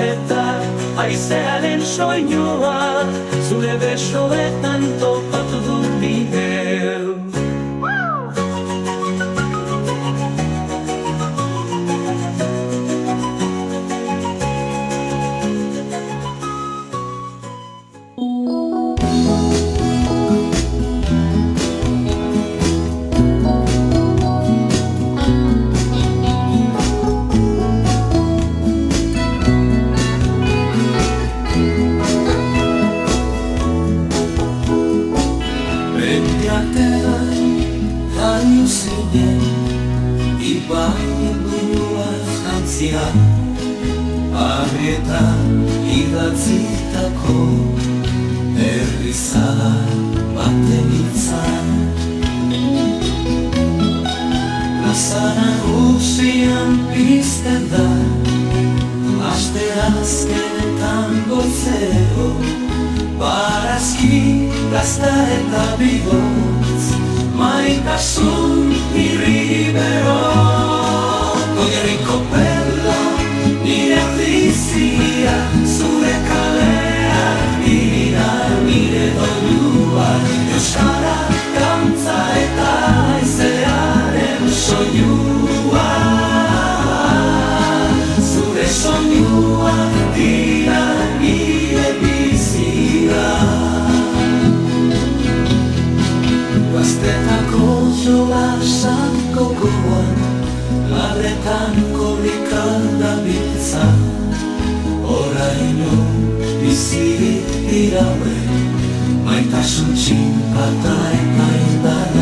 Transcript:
eta haizearen soinua, zure besoetan topatu du bideu. Hainu zinen, ibain buruaz jantzia, arretan idatzitako herrizar baten itzan. Plaza nagusian pizten da, aste azkenetan goizero, barazki gazta eta bigotz, maitasun irribero. Goierriko perla, nire ardizia, zure kaleak dira nire doinua. Euskara, kantza eta haizearen soinua. Zure soinua dira nire bizia. Gaztetako jolasan gogoan, larretan korrika dabiltza. Oraino bizirik diraue, maitasun txinpata eta indar.